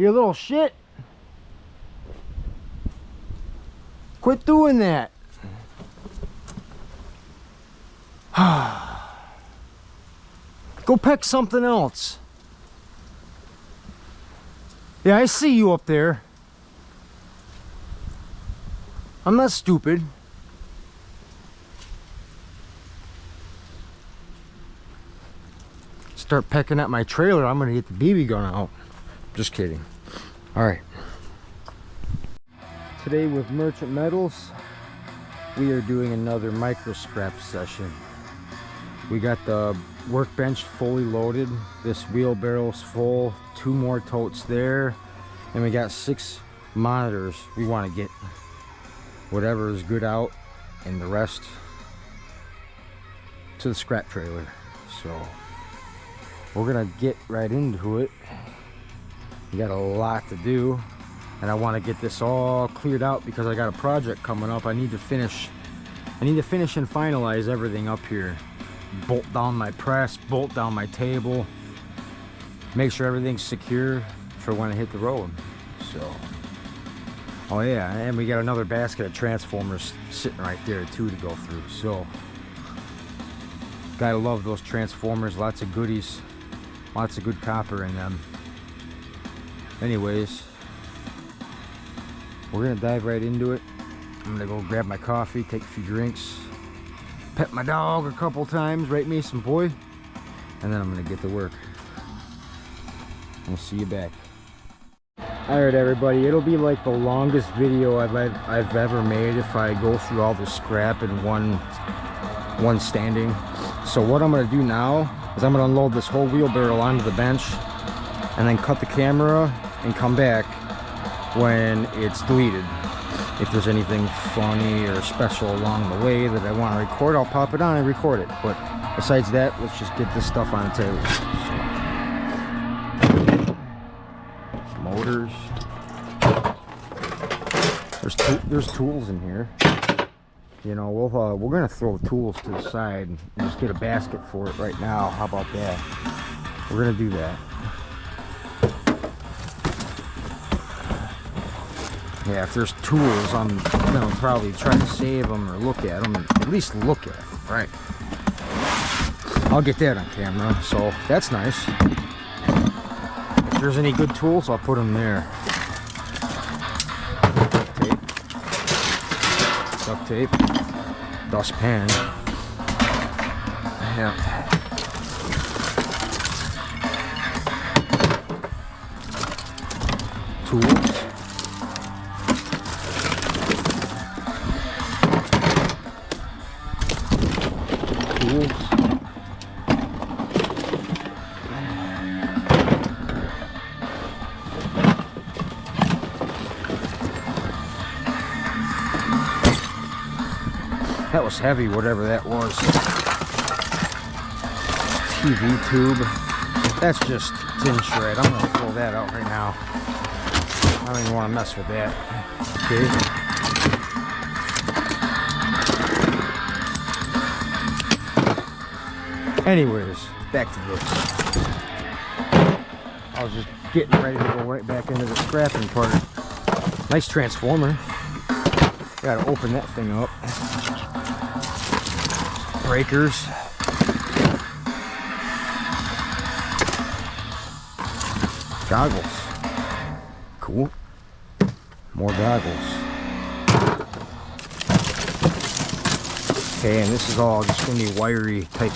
You little shit. Quit doing that. Go peck something else. Yeah, I see you up there. I'm not stupid. Start pecking at my trailer, I'm gonna get the BB gun out. Just kidding. All right. Today with Merchant Metals, we are doing another micro scrap session. We got the workbench fully loaded. This wheelbarrow's full. 2 more totes there, and we got 6 monitors. We want to get whatever is good out, and the rest to the scrap trailer. So we're gonna get right into it. We got a lot to do, and I want to get this all cleared out because I got a project coming up. I need to finish and finalize everything up here. Bolt down my press, bolt down my table, make sure everything's secure for when I hit the road. So, oh yeah, and we got another basket of transformers sitting right there too to go through. So gotta love those transformers. Lots of goodies, lots of good copper in them. Anyways, we're gonna dive right into it. I'm gonna go grab my coffee, take a few drinks, pet my dog a couple times, rate me some boy, and then I'm gonna get to work. I'll see you back. All right, everybody, it'll be like the longest video I've ever made if I go through all the scrap in one standing. So what I'm gonna do now is I'm gonna unload this whole wheelbarrow onto the bench and then cut the camera and come back when it's deleted. If there's anything funny or special along the way that I want to record, I'll pop it on and record it. But besides that, let's just get this stuff on the table. Motors. There's tools in here. You know, we're gonna throw the tools to the side and just get a basket for it right now. How about that? We're gonna do that. Yeah, if there's tools, I'm gonna probably try to save them or look at them, at least look at them, right? I'll get that on camera, so that's nice. If there's any good tools, I'll put them there. Duct tape, dustpan. Yeah. Tools. That was heavy, whatever that was. TV tube. That's just tin shred. I'm gonna throw that out right now. I don't even want to mess with that. Okay. Anyways, back to this. I was just getting ready to go right back into the scrapping part. Nice transformer. Gotta open that thing up. Breakers. Goggles. Cool. More goggles. Okay, and this is all just gonna be wiry type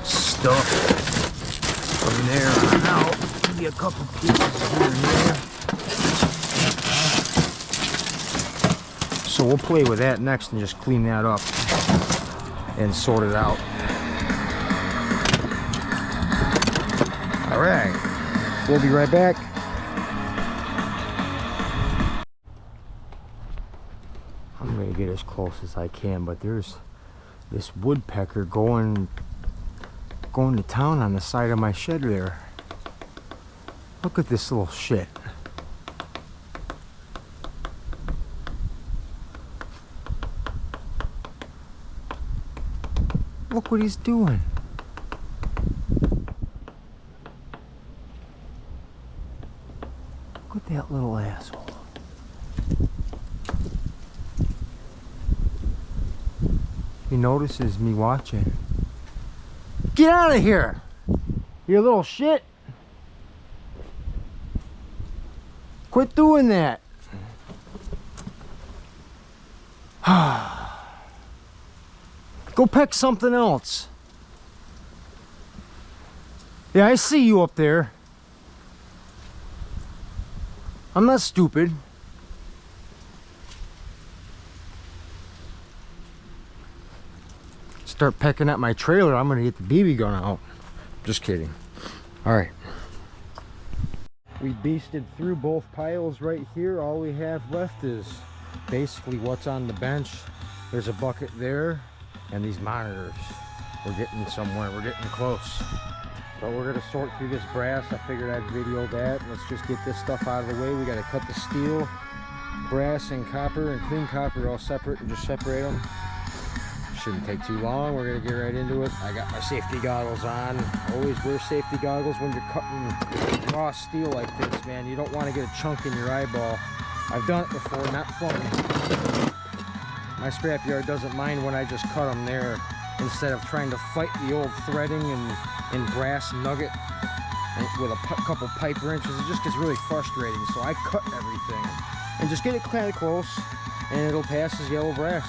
stuff. From there on out, maybe a couple pieces here and there. So we'll play with that next and just clean that up and sort it out. All right, we'll be right back. I'm gonna get as close as I can, but there's this woodpecker going to town on the side of my shed there. Look at this little shit. Look what he's doing. Look at that little asshole. He notices me watching. Get out of here, you little shit. Quit doing that. Go peck something else. Yeah, I see you up there. I'm not stupid. Start pecking at my trailer, I'm gonna get the BB gun out. Just kidding. All right. We beasted through both piles right here. All we have left is basically what's on the bench. There's a bucket there and these monitors. We're getting somewhere, we're getting close. But we're gonna sort through this brass. I figured I'd video that. Let's just get this stuff out of the way. We gotta cut the steel, brass and copper and clean copper all separate and just separate them. Shouldn't take too long. We're gonna get right into it. I got my safety goggles on. Always wear safety goggles when you're cutting raw steel like this, man. You don't want to get a chunk in your eyeball. I've done it before, not fun. My scrapyard doesn't mind when I just cut them there instead of trying to fight the old threading and brass nugget and with a couple pipe wrenches. It just gets really frustrating, so I cut everything and just get it kind of close and it'll pass as yellow brass.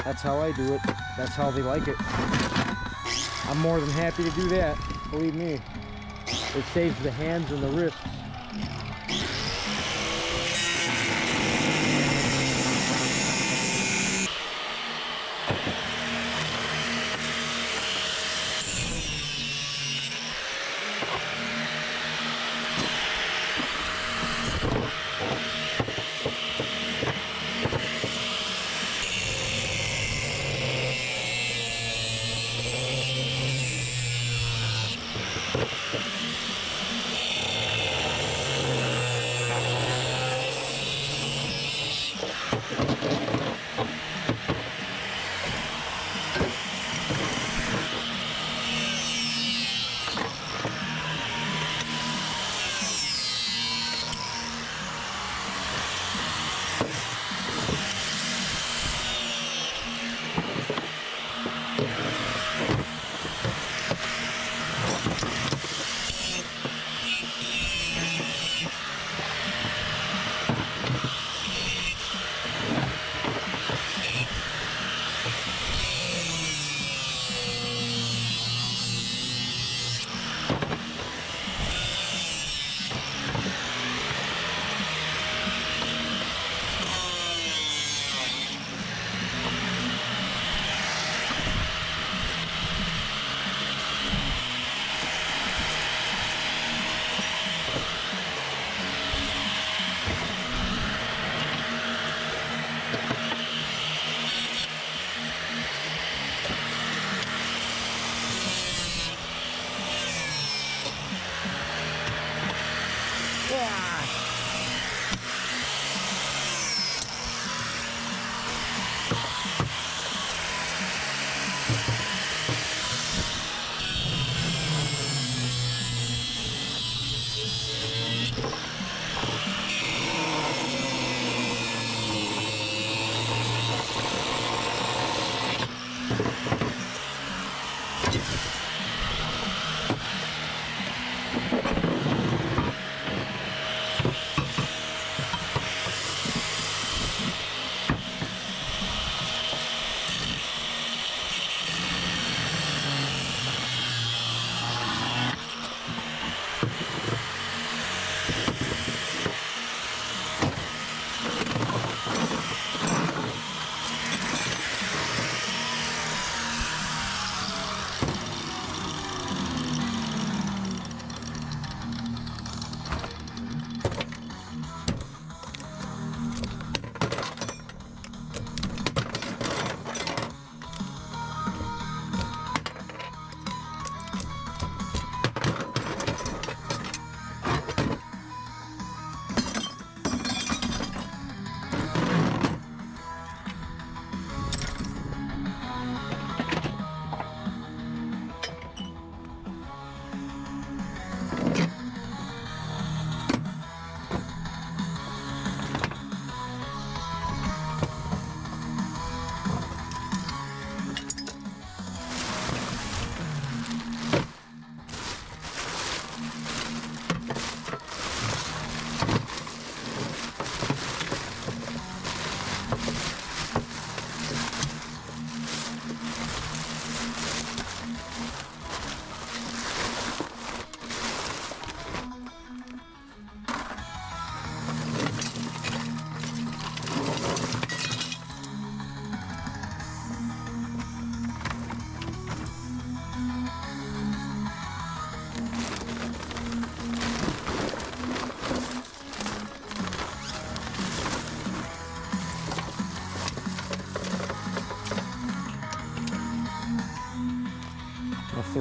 That's how I do it. That's how they like it. I'm more than happy to do that, believe me. It saves the hands and the wrists.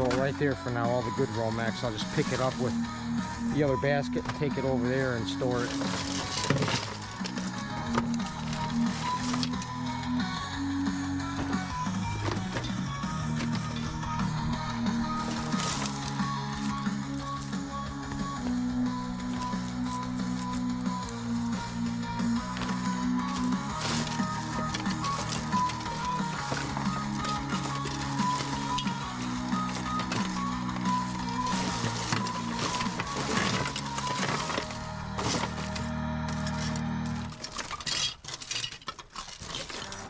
roll right there for now, all the good Romex. I'll just pick it up with the other basket and take it over there and store it.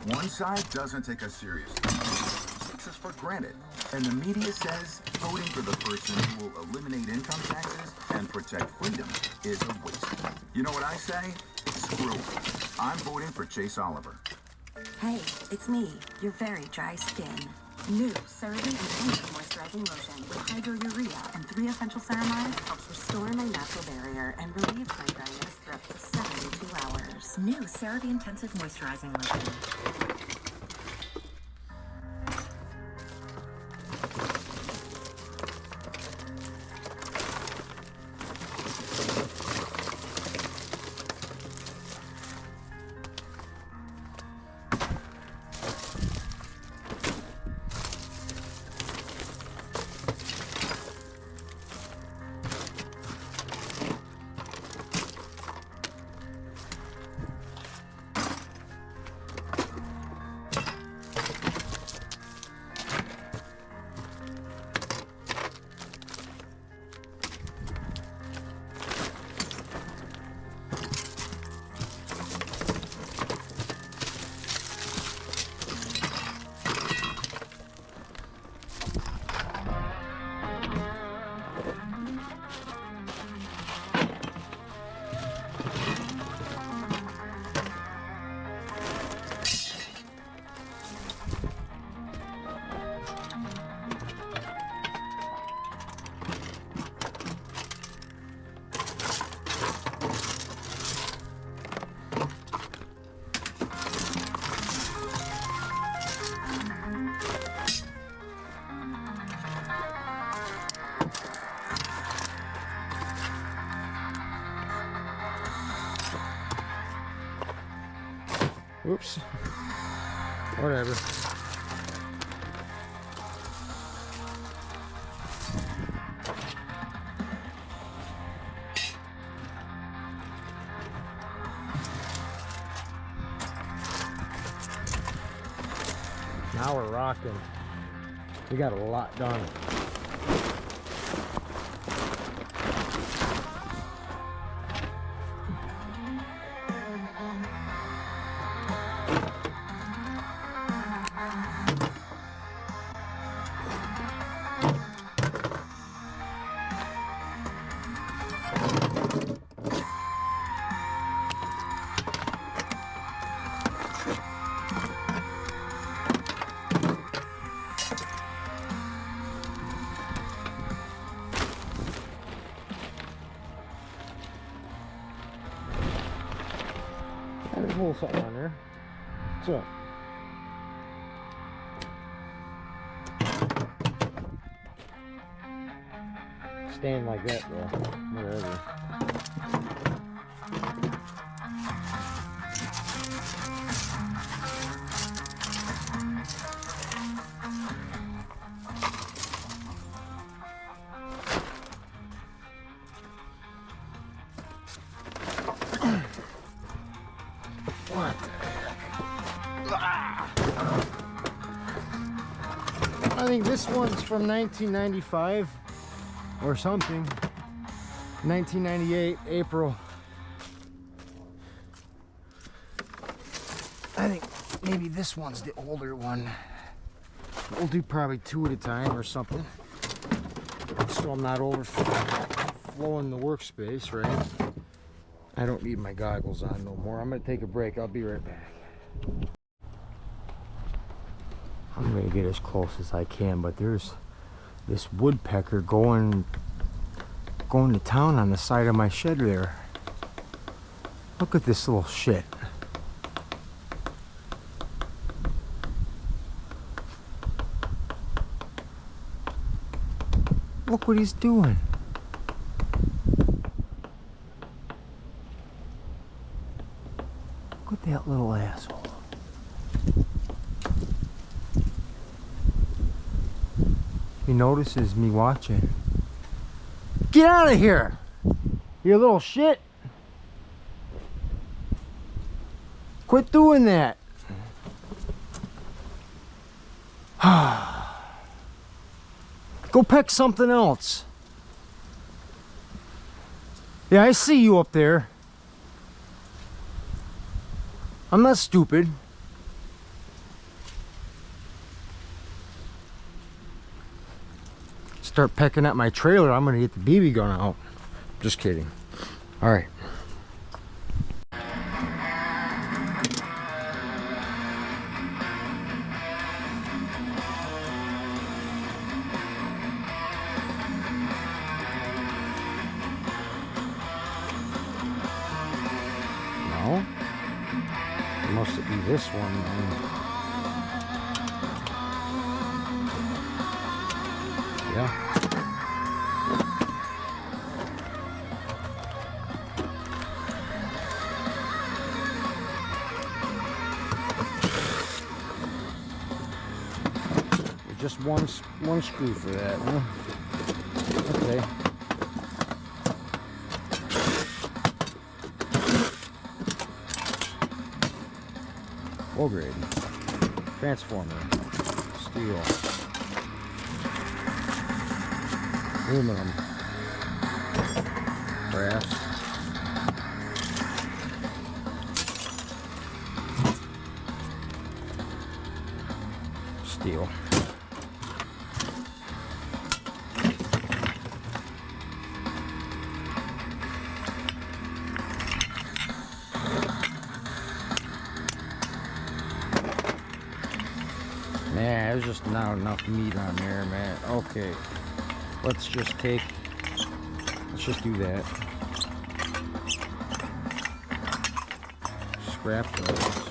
One side doesn't take us seriously, takes us for granted, and the media says voting for the person who will eliminate income taxes and protect freedom is a waste. You know what I say? Screw it. I'm voting for Chase Oliver. Hey, it's me, your very dry skin. New CeraVe Intensive Moisturizing Lotion with hydrourea and 3 essential ceramides helps restore my natural barrier and relieve my dryness for up to 72 hours. New CeraVe Intensive Moisturizing Lotion. Oops. Whatever. Now we're rocking. We got a lot done. There's a little something on there. What's up? Staying like that, bro. Whatever. What the heck? I think this one's from 1995 or something. 1998, April. I think maybe this one's the older one. We'll do probably 2 at a time or something, so I'm not overflowing the workspace, right? I don't need my goggles on no more. I'm gonna take a break. I'll be right back. I'm gonna get as close as I can, but there's this woodpecker going to town on the side of my shed there. Look at this little shit. Look what he's doing. Look at that little asshole. He notices me watching. Get out of here, you little shit. Quit doing that. Go peck something else. Yeah, I see you up there. I'm not stupid. Start pecking at my trailer, I'm gonna get the BB gun out. Just kidding. All right. No? It must be this one then. Yeah. Just one screw for that, huh? Okay. Low grade. Transformer. Steel. Aluminum. Brass. Steel. Man, there's just not enough meat on there, man. Okay, let's just do that. Scrap those.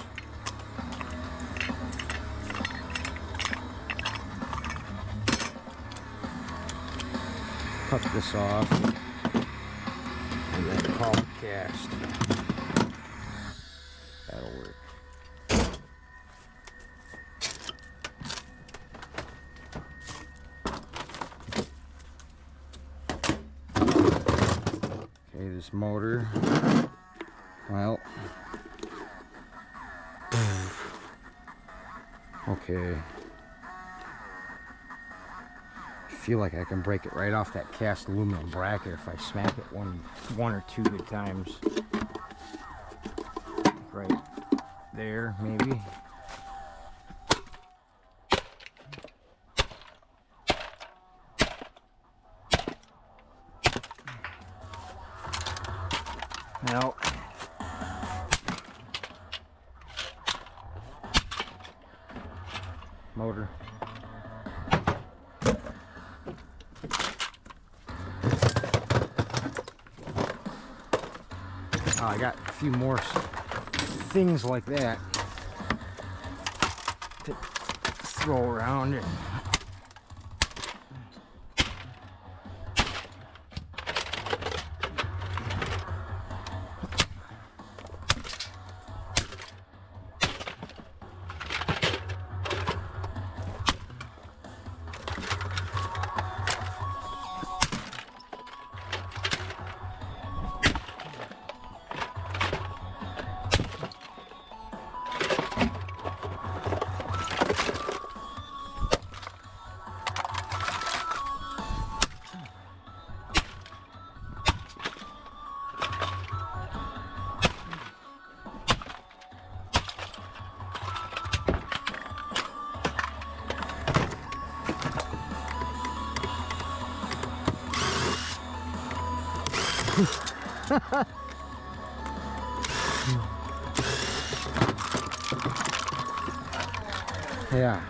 Cut this off. And then call it cast. That'll work. This motor, well, okay, I feel like I can break it right off that cast aluminum bracket if I smack it one or two good times. Right there, maybe. Now, motor. Oh, I got a few more things like that to throw around it. Yeah.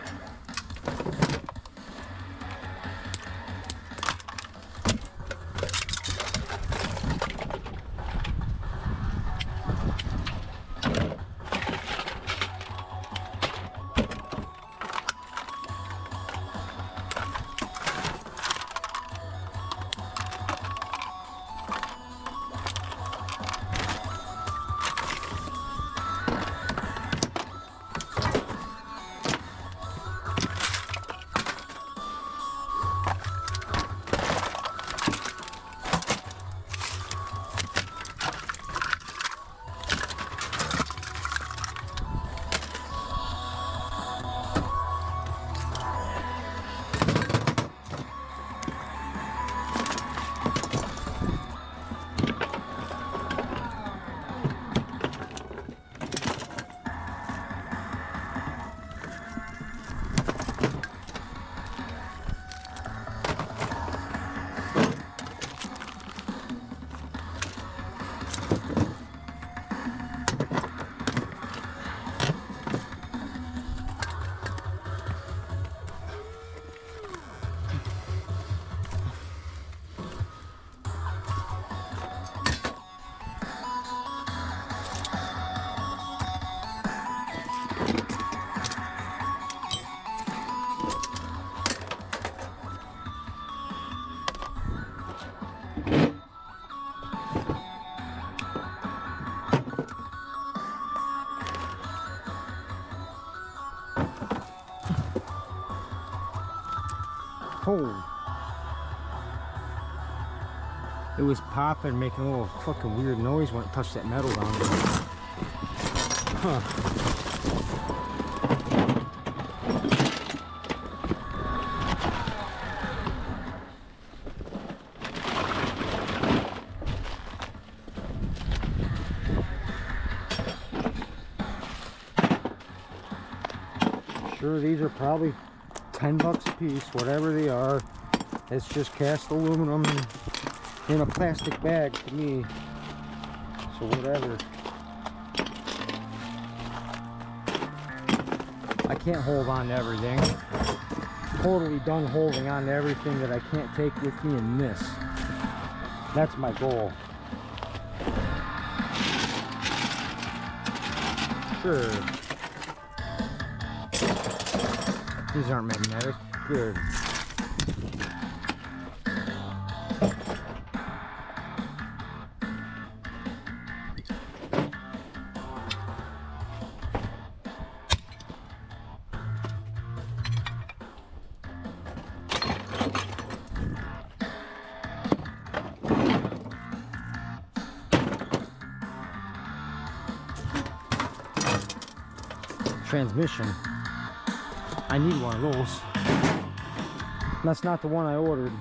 cold. It was popping, making a little fucking weird noise when it touched that metal down there. Huh. Sure, these are probably 10 bucks a piece, whatever they are. It's just cast aluminum in a plastic bag to me, so whatever. I can't hold on to everything. Totally done holding on to everything that I can't take with me in this. That's my goal. Sure. These aren't magnetic. Good. Transmission. I need one of those. That's not the one I ordered.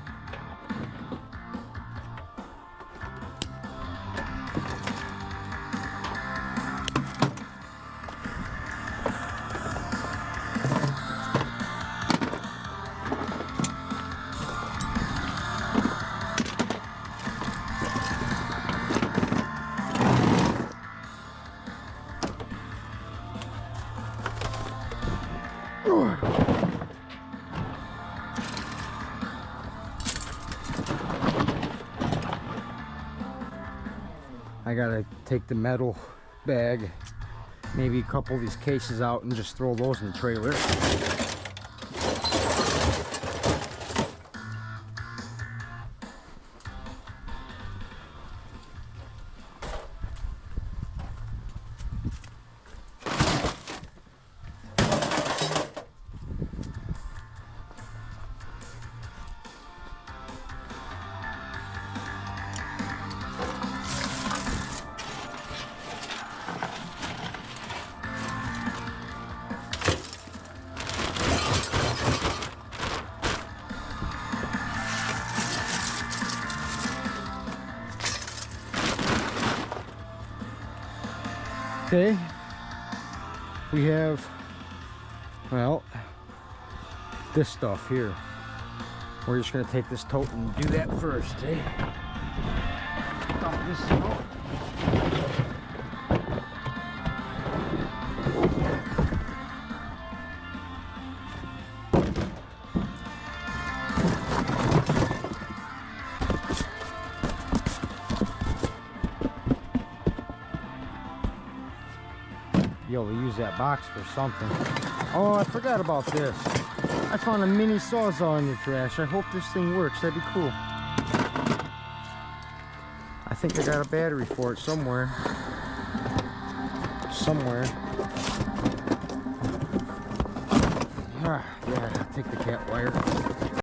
I gotta take the metal bag, maybe a couple of these cases out and just throw those in the trailer. Okay, we have, well, this stuff here. We're just gonna take this tote and do that first, eh? Dump this out. Be able to use that box for something. Oh, I forgot about this. I found a mini sawzall in the trash. I hope this thing works. That'd be cool. I think I got a battery for it somewhere. Yeah, I'll take the cat wire.